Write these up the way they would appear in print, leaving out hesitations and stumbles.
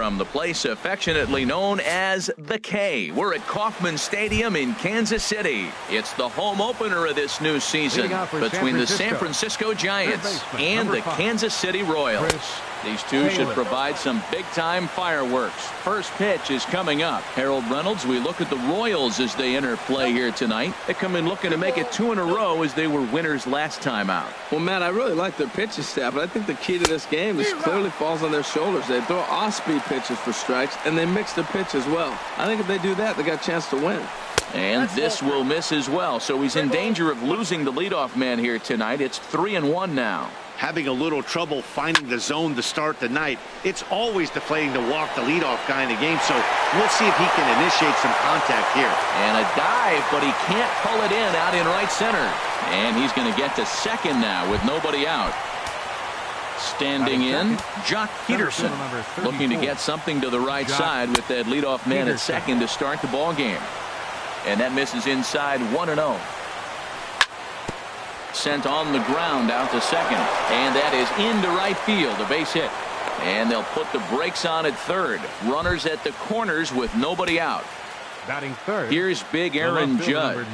from the place affectionately known as the K. We're at Kauffman Stadium in Kansas City. It's the home opener of this new season between the San Francisco Giants and the Kansas City Royals. These two should provide some big-time fireworks. First pitch is coming up. Harold Reynolds, we look at the Royals as they enter play here tonight. They come in looking to make it 2 in a row as they were winners last time out. Well, Matt, I really like their pitching staff, but I think the key to this game is clearly falls on their shoulders. They throw off-speed pitches for strikes, and they mix the pitch as well. I think if they do that, they got a chance to win. And this will miss as well, so he's in danger of losing the leadoff man here tonight. It's 3-1 now. Having a little trouble finding the zone to start the night. It's always deflating to walk the leadoff guy in the game, so we'll see if he can initiate some contact here. And a dive, but he can't pull it in out in right center. And he's going to get to second now with nobody out. Standing in, Jock Peterson, looking to get something to the right side with that leadoff man at second to start the ball game. And that misses inside 1-0. Sent on the ground out to second, and that is into right field, a base hit. And they'll put the brakes on at third. Runners at the corners with nobody out. Batting third. Here's big Aaron Judd.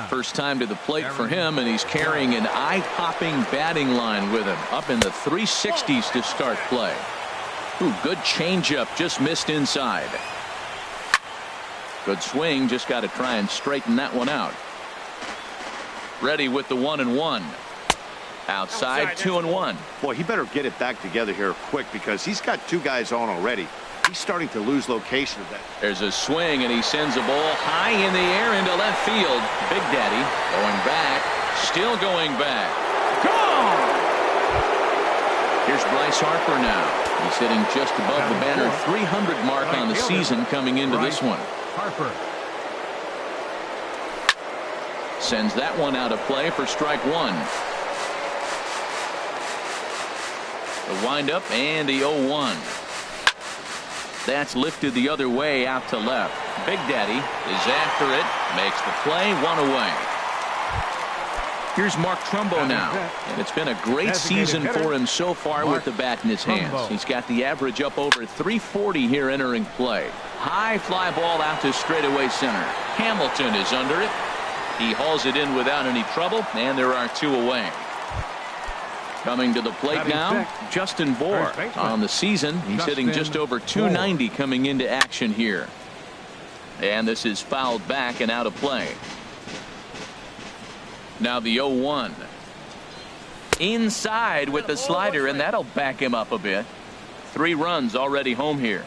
First time to the plate for him, and he's carrying an eye-popping batting line with him, up in the 360s to start play. Ooh, good changeup, just missed inside. Good swing, just got to try and straighten that one out. Ready with the 1-1. Outside 2-1. Boy, he better get it back together here quick because he's got 2 guys on already. He's starting to lose location of that. There's a swing, and he sends a ball high in the air into left field. Big Daddy going back, still going back. Gone! Here's Bryce Harper now. He's hitting just above the banner 300 mark on the season coming into this one. Harper sends that one out of play for strike 1. The windup and the 0-1. That's lifted the other way out to left. Big Daddy is after it, makes the play, 1 away. Here's Mark Trumbo now, and it's been a great season for him so far with the bat in his hands. He's got the average up over 340 here entering play. High fly ball out to straightaway center. Hamilton is under it. He hauls it in without any trouble, and there are 2 away. Coming to the plate now, Justin Bour. On the season, he's hitting just over 290 coming into action here. And this is fouled back and out of play. Now the 0-1. Inside with the slider, and that'll back him up a bit. 3 runs already home here.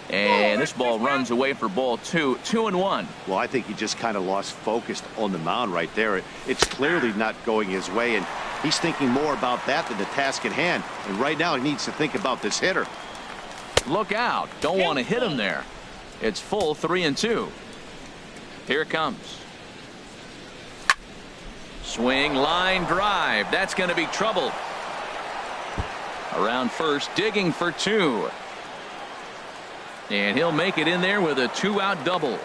And this ball runs away for ball 2. 2-1. Well, I think he just kind of lost focus on the mound right there. It's clearly not going his way, and he's thinking more about that than the task at hand. And right now he needs to think about this hitter. Look out. Don't want to hit him there. It's full 3-2. Here it comes. Swing, line drive. That's going to be trouble. Around first, digging for 2. And he'll make it in there with a 2-out double.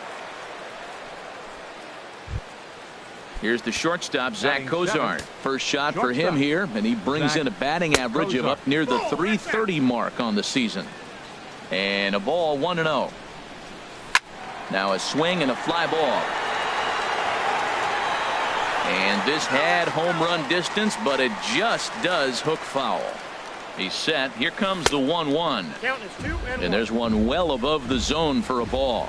Here's the shortstop, Zach Cozart. First shot for him here, and he brings in a batting average of up near the 330 mark on the season. And a ball, 1-0. Now a swing and a fly ball. And this had home run distance, but it just does hook foul. He's set. Here comes the 1-1. And there's one well above the zone for a ball.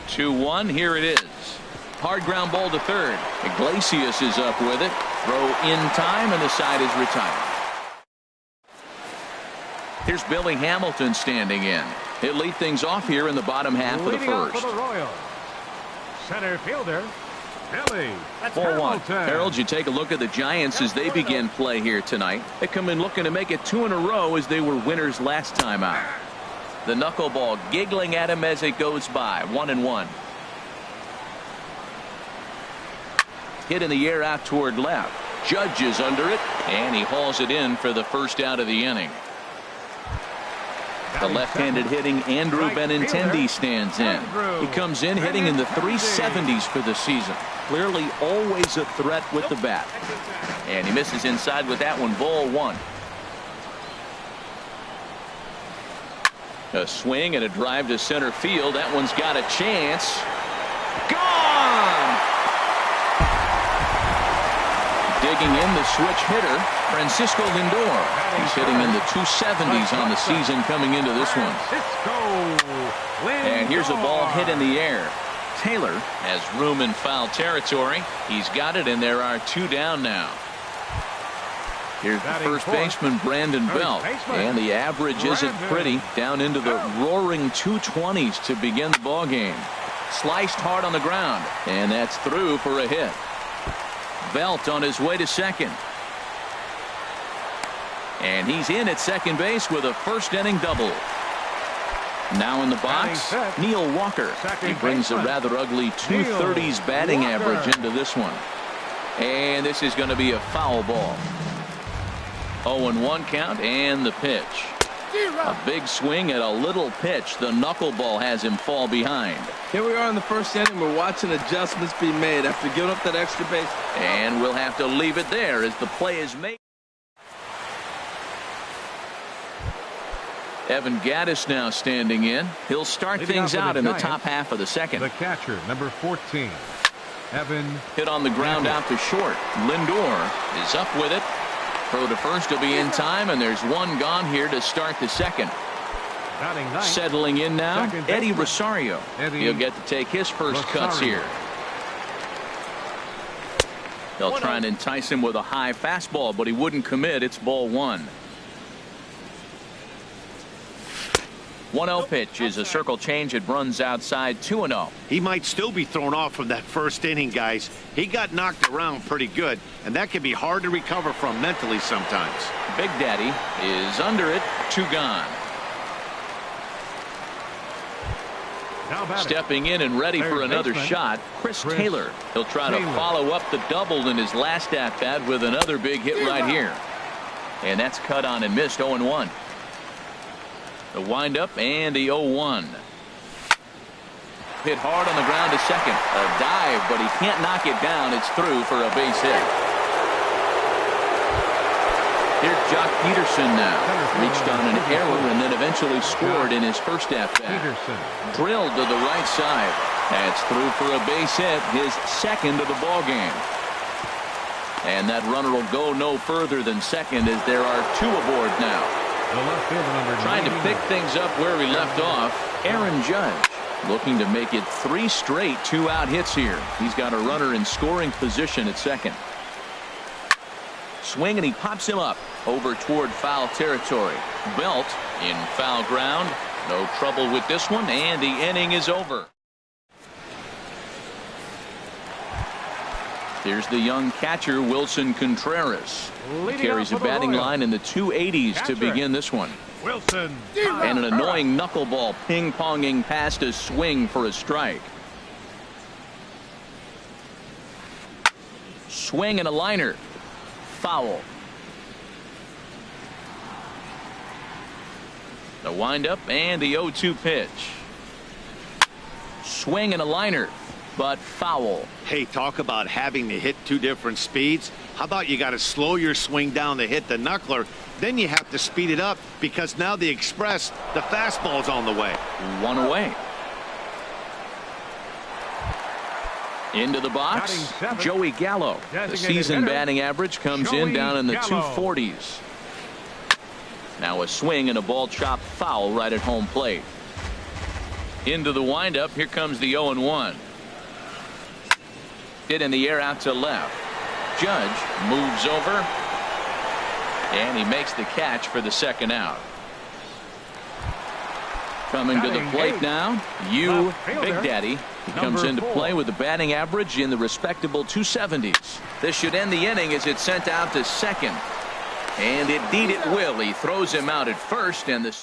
2-1. Here it is. Hard ground ball to third. Iglesias is up with it. Throw in time, and the side is retired. Here's Billy Hamilton standing in. He'll lead things off here in the bottom half of the first. For the Royals, center fielder, Billy. 4-1. Harold, you take a look at the Giants as they begin play here tonight. They come in looking to make it 2 in a row as they were winners last time out. The knuckleball giggling at him as it goes by. 1-1. Hit in the air out toward left. Judge is under it, and he hauls it in for the first out of the inning. The left-handed hitting Andrew Benintendi stands in. He comes in hitting in the 370s for the season. Clearly always a threat with the bat. And he misses inside with that one. Ball 1. A swing and a drive to center field. That one's got a chance. Gone! Digging in the switch hitter, Francisco Lindor. He's hitting in the 270s on the season coming into this one. And here's a ball hit in the air. Taylor has room in foul territory. He's got it, and there are 2 down now. Here's the first baseman, Brandon Belt. And the average isn't pretty. Down into the roaring 220s to begin the ball game. Sliced hard on the ground. And that's through for a hit. Belt on his way to second. And he's in at second base with a first-inning double. Now in the box, Neil Walker. He brings a rather ugly 230s batting average into this one. And this is going to be a foul ball. 0-1 count and the pitch. A big swing at a little pitch. The knuckleball has him fall behind. Here we are in the first inning. We're watching adjustments be made after giving up that extra base. And we'll have to leave it there as the play is made. Evan Gattis now standing in. He'll start things out in the top half of the second. The catcher, number 14, Evan. Hit on the ground out to short. Lindor is up with it. Throw to first will be in time, and there's 1 gone here to start the second. Settling in now, Eddie Rosario. He'll get to take his first cuts here. They'll try and entice him with a high fastball, but he wouldn't commit. It's ball 1. 1-0 pitch is a circle change. It runs outside 2-0. He might still be thrown off from that first inning, guys. He got knocked around pretty good, and that can be hard to recover from mentally sometimes. Big Daddy is under it. 2 gone. Stepping in and ready for another shot, Chris Taylor. He'll try to follow up the double in his last at-bat with another big hit right here. And that's cut on and missed. 0-1. The windup and the 0-1. Hit hard on the ground to second. A dive, but he can't knock it down. It's through for a base hit. Here's Jock Peterson now. Reached on an error and then eventually scored in his first at-bat. Drilled to the right side. That's through for a base hit, his second of the ball game. And that runner will go no further than second as there are 2 aboard now. Trying to pick things up where we left off, Aaron Judge looking to make it 3 straight 2-out hits here. He's got a runner in scoring position at second. Swing and he pops him up over toward foul territory. Belt in foul ground. No trouble with this one, and the inning is over. Here's the young catcher, Wilson Contreras. He carries a batting line in the 280s to begin this one. Wilson. And an annoying knuckleball ping-ponging past a swing for a strike. Swing and a liner. Foul. The windup and the 0-2 pitch. Swing and a liner. But foul. Hey, talk about having to hit 2 different speeds. How about you got to slow your swing down to hit the knuckler, then you have to speed it up because now the express, the fastball's on the way. 1 away. Into the box, Joey Gallo. The season batting average comes in down in the 240s. Now a swing and a ball chopped foul right at home plate. Into the windup, here comes the 0-1. Hit in the air out to left. Judge moves over, and he makes the catch for the second out. Coming to the plate now, Big Daddy. He comes into play with the batting average in the respectable 270s. This should end the inning as it's sent out to second. And indeed it will. He throws him out at first, and the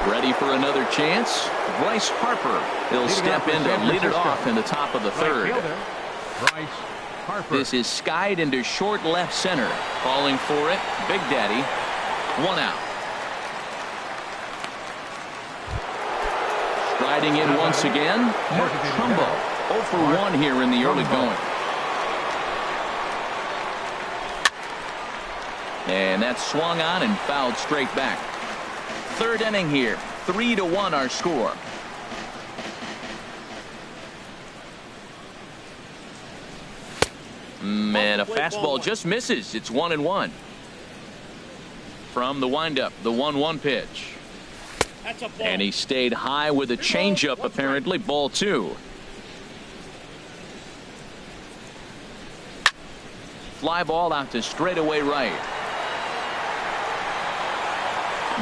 ready for another chance. Bryce Harper. He'll step in to lead it off in the top of the third. Bryce Harper. This is skied into short left center. Calling for it, Big Daddy. 1 out. Striding in once again, Mark Trumbo. 0 for 1 here in the early going. And that's swung on and fouled straight back. third inning here. 3-1 our score. And a fastball just misses. It's 1-1. From the windup, the 1-1 pitch. And he stayed high with a changeup, apparently. Ball 2. Fly ball out to straightaway right.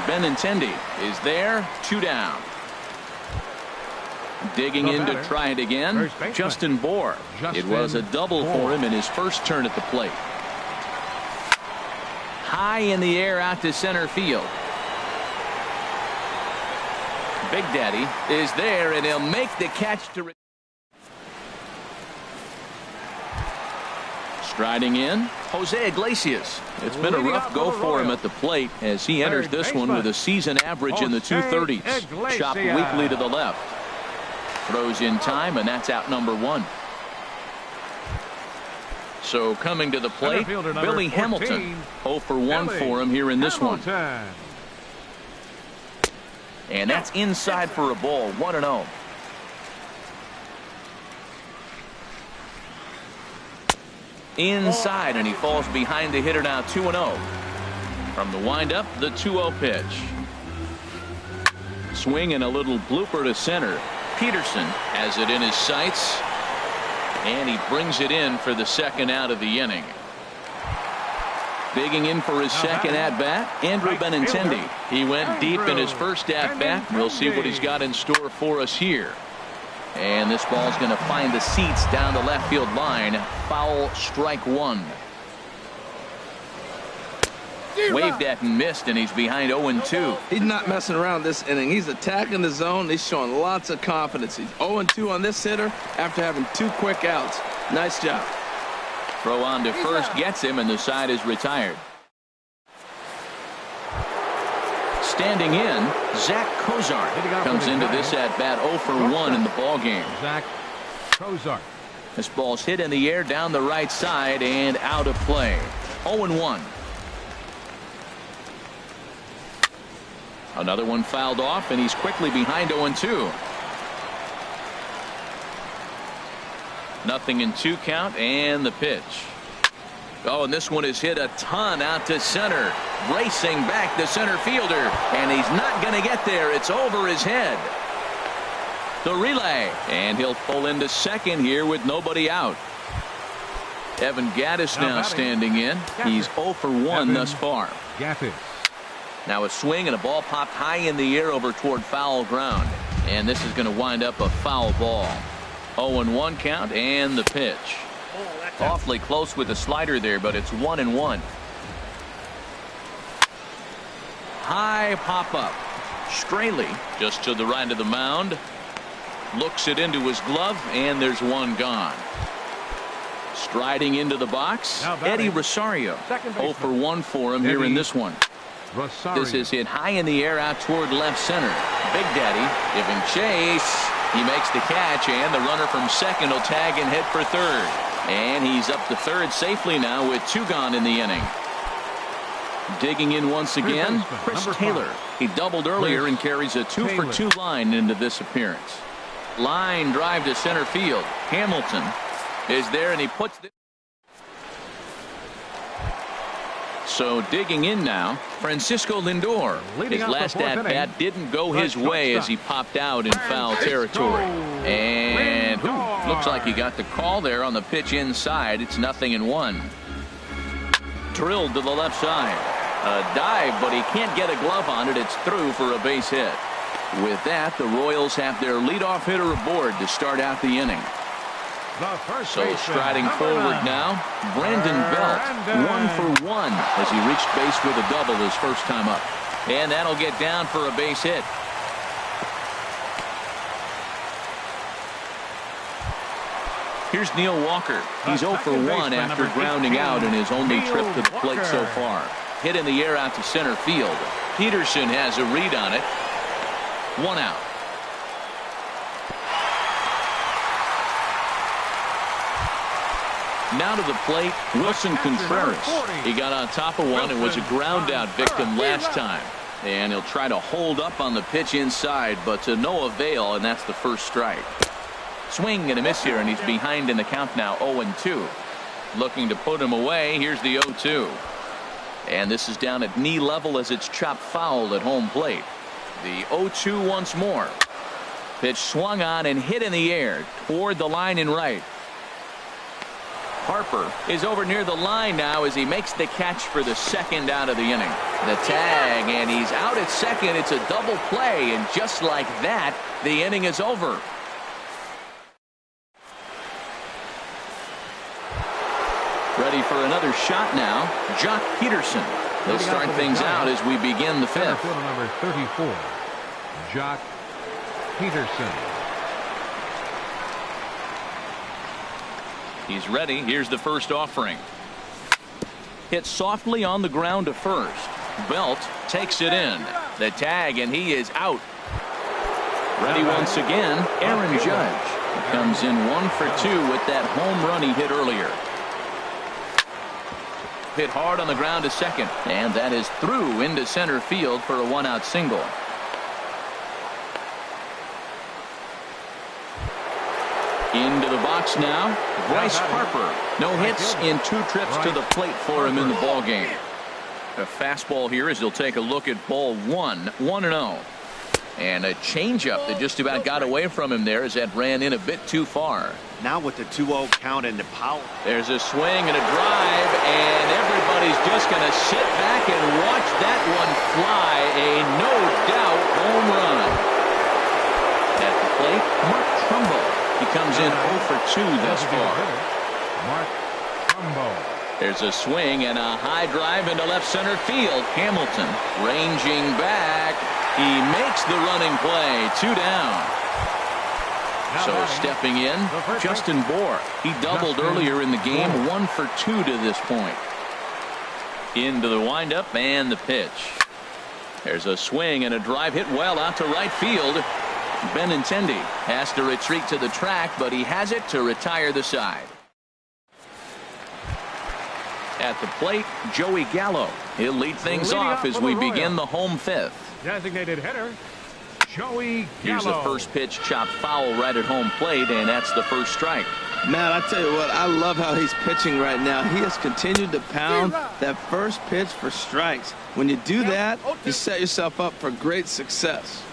Benintendi is there. 2 down. Digging in to try it again, Justin Bohr. It was a double for him in his first turn at the plate. High in the air out to center field. Big Daddy is there, and he'll make the catch to. Striding in, Jose Iglesias. It's been a rough go for him at the plate as he enters this one with a season average in the 230s. Chopped weakly to the left. Throws in time, and that's out number 1. So coming to the plate, Billy Hamilton. 0 for 1 for him here in this one. And that's inside for a ball. 1-0. Inside, and he falls behind the hitter now. 2-0. From the windup, the 2-0 pitch. Swing and a little blooper to center. Peterson has it in his sights, and he brings it in for the second out of the inning. Digging in for his second at-bat, Andrew Benintendi. He went deep in his first at-bat. We'll see what he's got in store for us here. And this ball's going to find the seats down the left field line. Foul, strike 1. Waved at and missed, and he's behind 0-2. He's not messing around this inning. He's attacking the zone. He's showing lots of confidence. He's 0-2 on this hitter after having 2 quick outs. Nice job. Throw on to first gets him, and the side is retired. Standing in, Zach Cozart comes into this at bat 0 for 1 in the ball game. Zach Cozart. This ball's hit in the air down the right side and out of play. 0-1. Another one fouled off, and he's quickly behind 0-2. Nothing in 2 count, and the pitch. Oh, and this one is hit a ton out to center. Racing back the center fielder, and he's not going to get there. It's over his head. The relay, and he'll pull into second here with nobody out. Evan Gattis now standing in. He's 0 for 1 thus far. Gattis. Now a swing and a ball popped high in the air over toward foul ground. And this is going to wind up a foul ball. 0-1 count, and the pitch. Awfully close with the slider there, but it's 1-1. High pop up. Straley just to the right of the mound. Looks it into his glove, and there's one gone. Striding into the box, Eddie Rosario. 0 for 1 for him here in this one. Rosario. This is hit high in the air out toward left center. Big Daddy giving chase. He makes the catch, and the runner from second will tag and hit for third. And he's up to third safely now with 2 gone in the inning. Digging in once again, Chris Taylor. He doubled earlier and carries a 2 for 2 line into this appearance. Line drive to center field. Hamilton is there, and he puts it. So digging in now, Francisco Lindor. His last at-bat didn't go his way as he popped out in foul territory. And looks like he got the call there on the pitch inside. It's 0-1. Drilled to the left side. A dive, but he can't get a glove on it. It's through for a base hit. With that, the Royals have their leadoff hitter aboard to start out the inning. So striding forward now, Brandon Belt. 1 for 1 as he reached base with a double his first time up. And that'll get down for a base hit. Here's Neil Walker. He's 0 for 1 after grounding out in his only trip to the plate so far. Hit in the air out to center field. Peterson has a read on it. 1 out. Now to the plate, Wilson Contreras. He got on top of one and was a ground out victim last time. And he'll try to hold up on the pitch inside, but to no avail, and that's the first strike. Swing and a miss here, and he's behind in the count now, 0-2. Looking to put him away. Here's the 0-2. And this is down at knee level as it's chopped foul at home plate. The 0-2 once more. Pitch swung on and hit in the air toward the line in right. Harper is over near the line now as he makes the catch for the second out of the inning. The tag, and he's out at second. It's a double play, and just like that, the inning is over. Ready for another shot now, Jock Peterson. He'll start things out as we begin the fifth. Field number 34, Jock Peterson. He's ready. Here's the first offering. Hit softly on the ground to first. Belt takes it in. The tag, and he is out. Ready once again, Aaron Judge. He comes in 1 for 2 with that home run he hit earlier. Hit hard on the ground to second, and that is through into center field for a 1-out single. Into the box now, Bryce Harper. No hits in 2 trips to the plate for him in the ball game. A fastball here as he'll take a look at ball 1-0. And a changeup that just about got away from him there as that ran in a bit too far. Now with the 2-0 count and the power. There's a swing and a drive, and everybody's just going to sit back and watch that one fly. A no-doubt home run. At the plate, Mark Trumbo. He comes in 0 for 2 thus far. Mark Trumbo. There's a swing and a high drive into left center field. Hamilton ranging back. He makes the running play. 2 down. So stepping in, Justin Bohr. He doubled earlier in the game. 1 for 2 to this point. Into the windup and the pitch. There's a swing and a drive hit well out to right field. Benintendi has to retreat to the track, but he has it to retire the side. At the plate, Joey Gallo. He'll lead things off as we begin the home fifth. Designated hitter, Joey Gallo. Here's the first pitch chopped foul right at home plate, and that's the first strike. Man, I tell you what, I love how he's pitching right now. He has continued to pound that first pitch for strikes. When you do that, you set yourself up for great success.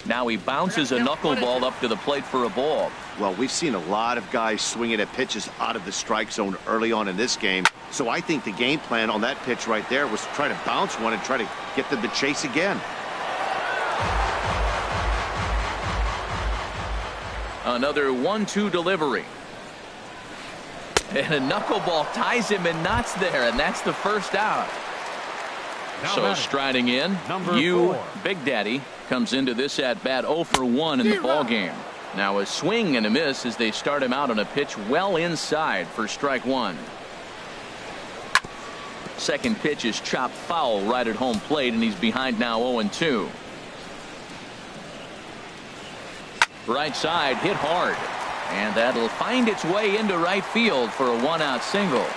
Now he bounces a knuckleball up to the plate for a ball. Well, we've seen a lot of guys swinging at pitches out of the strike zone early on in this game. So I think the game plan on that pitch right there was to try to bounce one and try to get them to chase again. Another 1-2 delivery. And a knuckleball ties him in knots there, and that's the first out. So striding in, Big Daddy, comes into this at bat 0 for 1 in the ball game. Now a swing and a miss as they start him out on a pitch well inside for strike 1. Second pitch is chopped foul right at home plate, and he's behind now 0-2. Right side hit hard, and that'll find its way into right field for a 1-out single.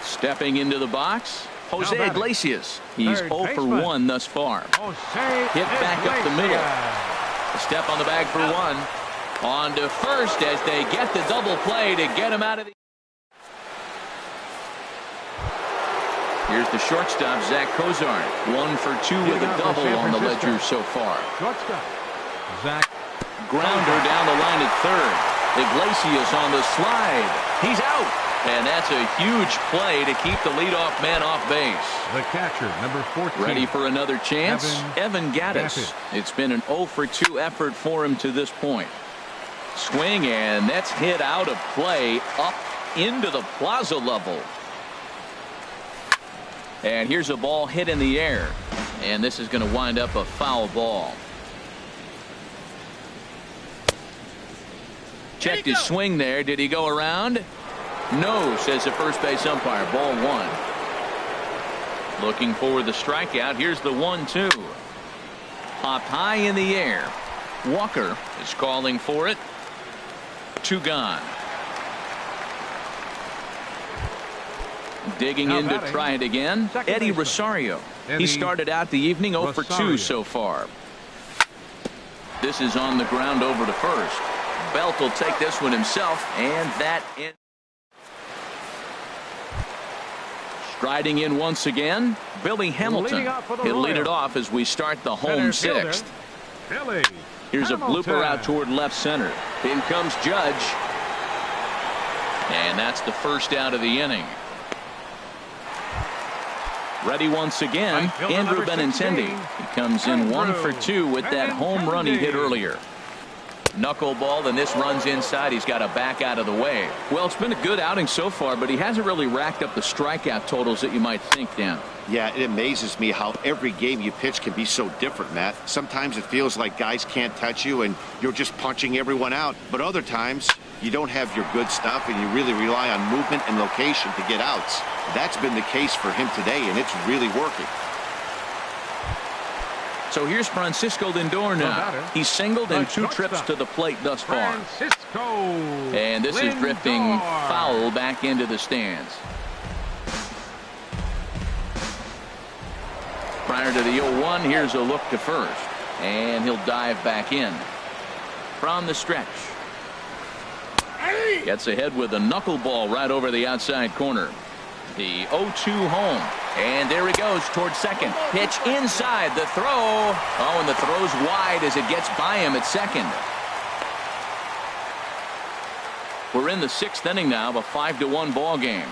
Stepping into the box, Jose Iglesias. He's 0 for 1 thus far. Hit back up the middle. A step on the bag for 1. On to first as they get the double play to get him out of the. Here's the shortstop, Zach Cozart. 1 for 2 with a double on the ledger so far. Shortstop, Zach. Grounder down the line at third. Iglesias on the slide. He's out. And that's a huge play to keep the leadoff man off base. The catcher, number 14. Ready for another chance? Evan Gattis. It's been an 0 for 2 effort for him to this point. Swing, and that's hit out of play up into the plaza level. And here's a ball hit in the air. And this is going to wind up a foul ball. Checked his swing there. Did he go around? No, says the first base umpire. Ball 1. Looking for the strikeout. Here's the 1-2. Popped high in the air. Walker is calling for it. 2 gone. Digging in to try it again, Eddie Rosario. He started out the evening 0 for 2 so far. This is on the ground over to first. Belt will take this one himself, and that in. Striding in once again, Billy Hamilton. He'll lead it off as we start the home sixth. Here's a blooper out toward left center. In comes Judge. And that's the first out of the inning. Ready once again, Andrew Benintendi. He comes in 1 for 2 with that home run he hit earlier. Knuckleball, and this runs inside. He's got to back out of the way. Well, it's been a good outing so far, but he hasn't really racked up the strikeout totals that you might think, Dan. Yeah, it amazes me how every game you pitch can be so different, Matt. Sometimes it feels like guys can't touch you and you're just punching everyone out. But other times you don't have your good stuff and you really rely on movement and location to get outs. That's been the case for him today, and it's really working. So here's Francisco Lindor now. He's singled in 2 trips to the plate thus far. And this is drifting foul back into the stands. Prior to the 0-1, here's a look to first. And he'll dive back in. From the stretch. Gets ahead with a knuckleball right over the outside corner. The 0-2 home. And there he goes towards second. Pitch inside. The throw. Oh, and the throw's wide as it gets by him at second. We're in the 6th inning now of a 5-1 ball game.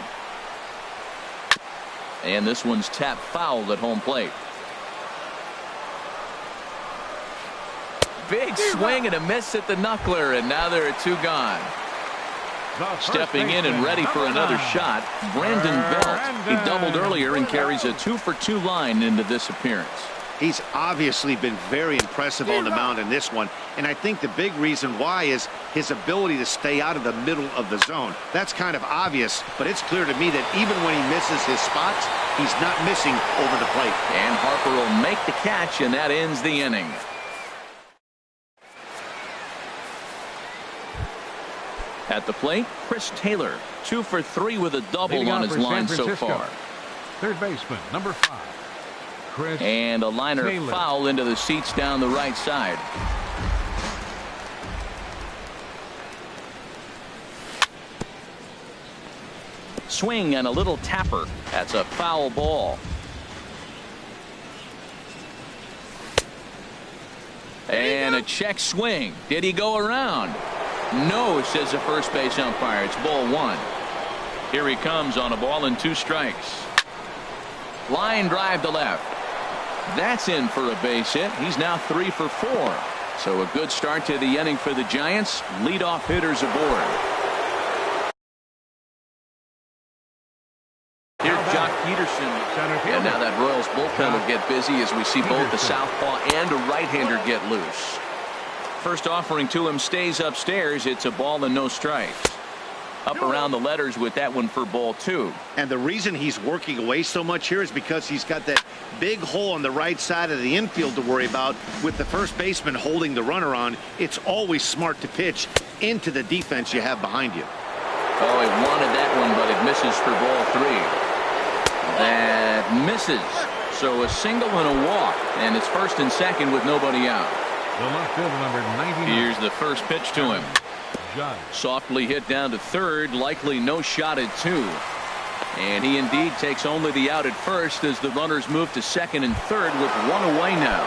And this one's tapped foul at home plate. Big swing and a miss at the knuckler, and now there are 2 gone. Stepping in and ready for another shot, Brandon Belt. He doubled earlier and carries a 2 for 2 line into this appearance. He's obviously been very impressive on the mound in this one, and I think the big reason why is his ability to stay out of the middle of the zone. That's kind of obvious, but it's clear to me that even when he misses his spots, he's not missing over the plate. And Harper will make the catch, and that ends the inning. At the plate, Chris Taylor, 2 for 3 with a double on his line so far. Third baseman, number 5. Chris and a liner Taylor. Foul into the seats down the right side. Swing and a little tapper. That's a foul ball. And a check swing. Did he go around? No, says the first base umpire. It's ball 1. Here he comes on a ball and 2 strikes. Line drive to left. That's in for a base hit. He's now 3 for 4. So a good start to the inning for the Giants. Leadoff hitters aboard. Here's Jock Peterson. And now that Royals bullpen will get busy as we see both the southpaw and a right-hander get loose. First offering to him stays upstairs. It's a ball and no strikes. Up around the letters with that one for ball 2. And the reason he's working away so much here is because he's got that big hole on the right side of the infield to worry about. With the first baseman holding the runner on, it's always smart to pitch into the defense you have behind you. Oh, he wanted that one, but it misses for ball 3. That misses. So a single and a walk, and it's first and second with nobody out. The left fielder, number 99. Here's the first pitch to him. Judge. Softly hit down to third, likely no shot at 2. And he indeed takes only the out at first as the runners move to second and third with 1 away now.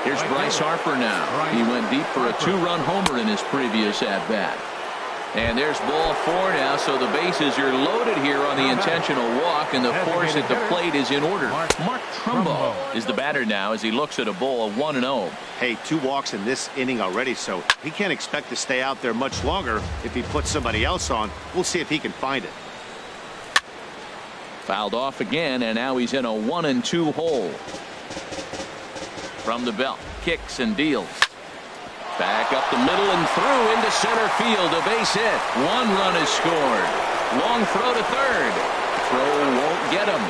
Here's Bryce Harper now. He went deep for a 2-run homer in his previous at-bat. And there's ball 4 now, so the bases are loaded here on the intentional walk, and the force at the plate is in order. Mark Trumbo is the batter now as he looks at a ball of 1-0. Hey, 2 walks in this inning already, so he can't expect to stay out there much longer if he puts somebody else on. We'll see if he can find it. Fouled off again, and now he's in a 1-2 hole. From the belt, kicks and deals. Back up the middle and through into center field. A base hit. 1 run is scored. Long throw to third. Throw won't get him.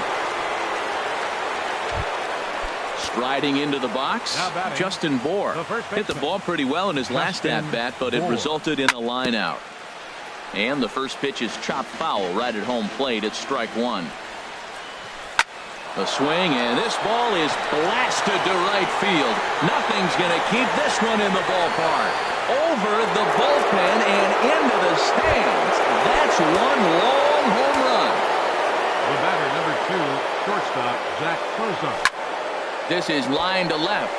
Striding into the box, Justin Bohr hit the ball pretty well in his last at-bat, but it resulted in a line out. And the first pitch is chopped foul right at home plate. It's strike one. A swing, and this ball is blasted to right field. Nothing's going to keep this one in the ballpark. Over the bullpen and into the stands. That's one long home run. The batter, number 2, shortstop, Zach Closer. This is line to left.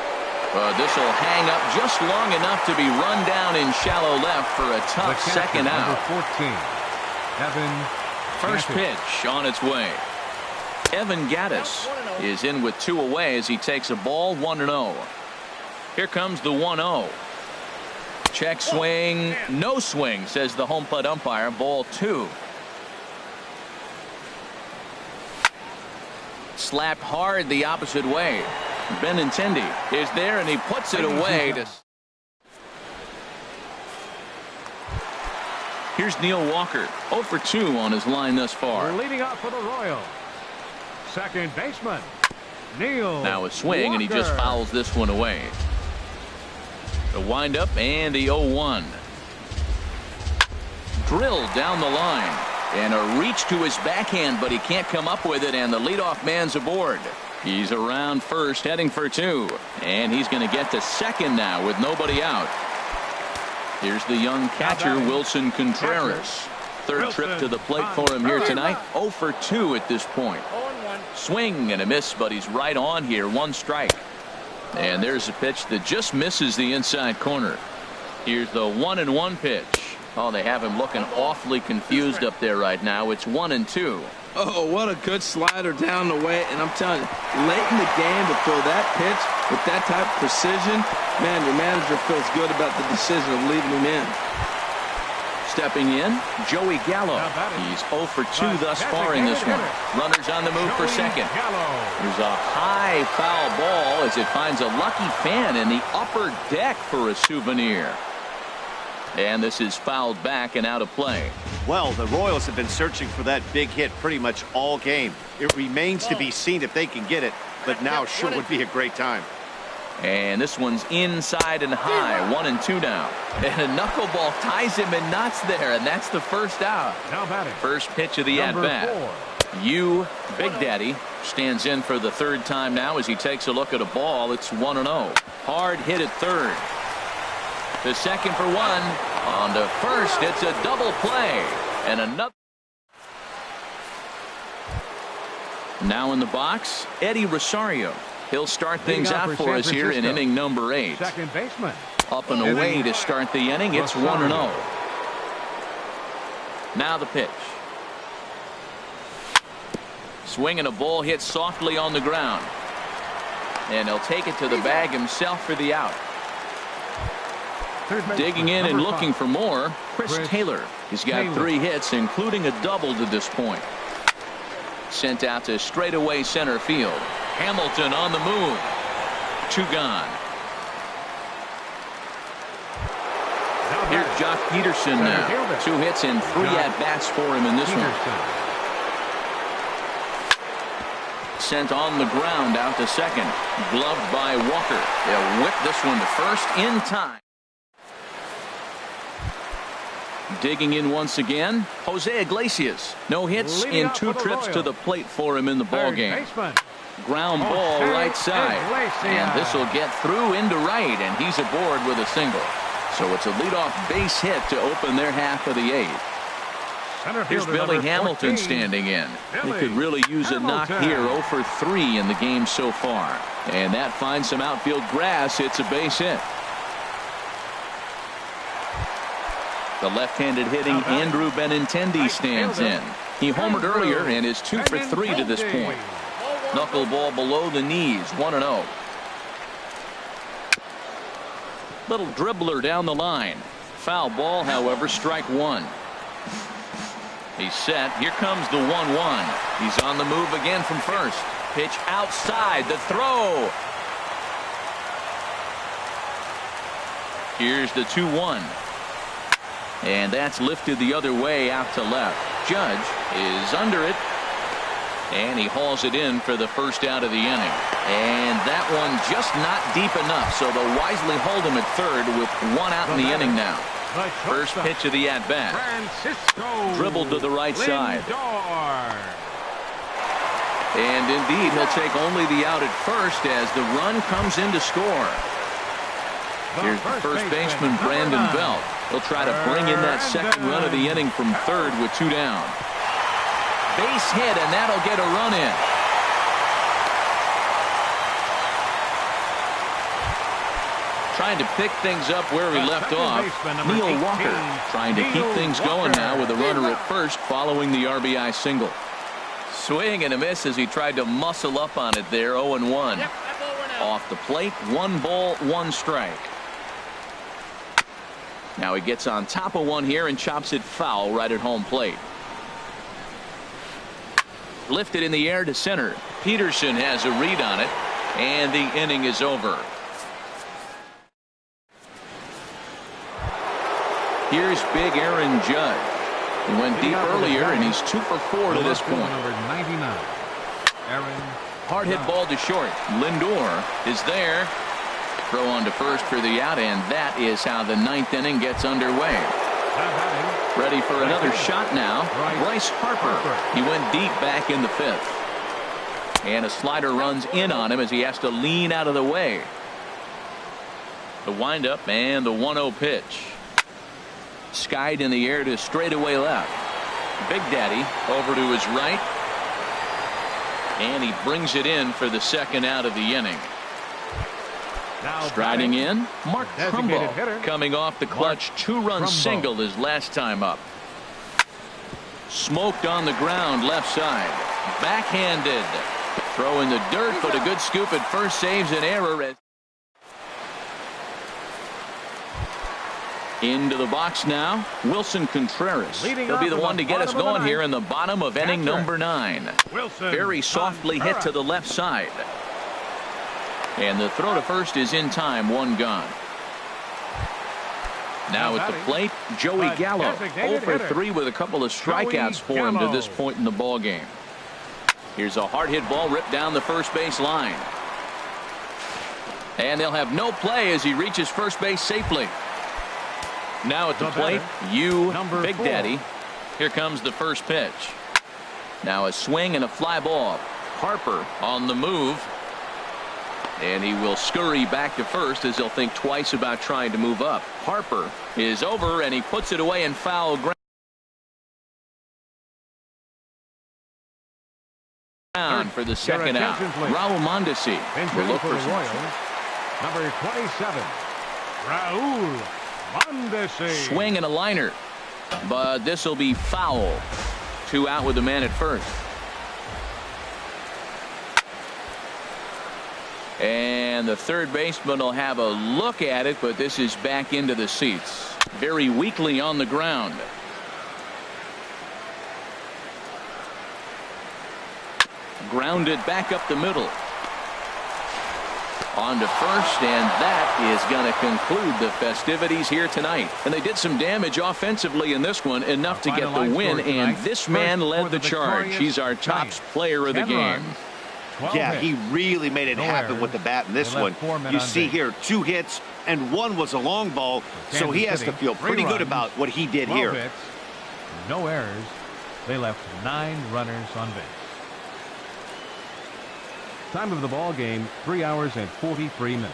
This will hang up just long enough to be run down in shallow left for a tough second out. Number 14, Evan First Gaddis. pitch on its way. Evan Gaddis is in with 2 away as he takes a ball 1-0. Here comes the 1-0. Check swing, no swing, says the home plate umpire. Ball 2. Slapped hard the opposite way. Benintendi is there, and he puts it away. Here's Neil Walker, 0 for 2 on his line thus far. Leading off for the Royals, second baseman, Neil Now a swing, Walker. and he just fouls this one away. The windup and the 0-1. Drilled down the line. And a reach to his backhand, but he can't come up with it, and the leadoff man's aboard. He's around first, heading for 2. And he's going to get to second now with nobody out. Here's the young catcher, Wilson Contreras. Third trip to the plate for him here tonight. 0 for 2 at this point. Swing and a miss, but he's right on here. 1 strike. And there's a pitch that just misses the inside corner. Here's the 1-1 pitch. Oh, they have him looking awfully confused up there right now. It's 1-2. Oh, what a good slider down the way. And I'm telling you, late in the game to throw that pitch with that type of precision, man, your manager feels good about the decision of leaving him in. Stepping in, Joey Gallo. He's 0 for 2 thus far in this one. Runners on the move for second. There's a high foul ball as it finds a lucky fan in the upper deck for a souvenir. And this is fouled back and out of play. Well, the Royals have been searching for that big hit pretty much all game. It remains to be seen if they can get it, but now sure would be a great time. And this one's inside and high. 1-2 now. And a knuckleball ties him in knots there, and that's the first out. Now batting, First pitch of the at-bat. Big Daddy stands in for the 3rd time now as he takes a look at a ball. It's 1-0. Hard hit at third. The second for 1. On to first. It's a double play. And another. Now in the box, Eddie Rosario. He'll start things out for us here in inning number 8. second baseman, Up and away to start the inning. It's 1-0. Now the pitch. Swing and a ball hit softly on the ground. And he'll take it to the bag himself for the out. Digging in and looking for more, Chris Taylor. He's got 3 hits, including a double to this point. Sent out to straightaway center field. Hamilton on the move. 2 gone. Here's Jock Peterson now. 2 hits and 3 at-bats for him in this one. Sent on the ground out to second. Gloved by Walker. They'll whip this one to first in time. Digging in once again, Jose Iglesias. No hits in 2 trips to the plate for him in the ballgame. Ground ball right side. And this will get through into right, and he's aboard with a single. So it's a leadoff base hit to open their half of the 8th. Here's Billy Hamilton standing in. He could really use a knock here. 0 for 3 in the game so far. And that finds some outfield grass. It's a base hit. The left-handed hitting Andrew Benintendi stands in. He homered earlier and is 2 for 3 to this point. Knuckleball below the knees. 1-0. Little dribbler down the line. Foul ball, however, strike 1. He's set. Here comes the 1-1. He's on the move again from first. Pitch outside. The throw. Here's the 2-1. And that's lifted the other way out to left. Judge is under it. And he hauls it in for the first out of the inning. And that one just not deep enough. So they'll wisely hold him at third with 1 out in the inning now. First pitch of the at-bat. Dribbled to the right side. And indeed, he'll take only the out at first as the run comes in to score. Here's the first baseman, Brandon Belt. He'll try to bring in that second run of the inning from third with 2 down. Base hit, and that'll get a run in. Trying to pick things up where we left off. Neil Walker trying to keep things going now with a runner at first following the RBI single. Swing and a miss as he tried to muscle up on it there. 0-1. Off the plate, 1 ball, 1 strike. Now he gets on top of one here and chops it foul right at home plate. Lifted in the air to center. Peterson has a read on it, and the inning is over. Here's big Aaron Judge. He went deep earlier, and he's 2 for 4 to this point. Number 99, Aaron. Hard hit ball to short. Lindor is there. Throw on to first for the out, and that is how the 9th inning gets underway. Ready for another shot now. Bryce Harper. He went deep back in the 5th. And a slider runs in on him as he has to lean out of the way. The windup and the 1-0 pitch. Skied in the air to straightaway left. Big Daddy over to his right. And he brings it in for the second out of the inning. Striding in, Mark Trumbo, coming off the clutch 2-run single his last time up. Smoked on the ground left side. Backhanded. Throw in the dirt, but a good scoop at first saves an error. Into the box now, Wilson Contreras. He'll be the one to get us going here in the bottom of inning number 9. Very softly hit to the left side. And the throw to first is in time, 1 gone. Now at the plate, Joey Gallo. 0 for 3 with a couple of strikeouts for him to this point in the ball game. Here's a hard hit ball ripped down the first base line. And they'll have no play as he reaches first base safely. Now at the plate, Big Daddy. Here comes the first pitch. Now a swing and a fly ball. Harper on the move. And he will scurry back to first as he'll think twice about trying to move up. Harper is over, and he puts it away in foul ground for the second out. Raul Mondesi will look for number 27, Raul Mondesi. Swing and a liner, but this will be foul. 2 out with the man at first. And the third baseman will have a look at it, but this is back into the seats. Very weakly on the ground. Grounded back up the middle. On to first, and that is going to conclude the festivities here tonight. And they did some damage offensively in this one, enough to get the win, and this man led the charge. He's our top player of the game. Yeah, he really made it happen with the bat in this one. You see here 2 hits and 1 was a long ball, so he has to feel pretty good about what he did here. Hits, no errors. They left 9 runners on base. Time of the ball game, 3 hours and 43 minutes.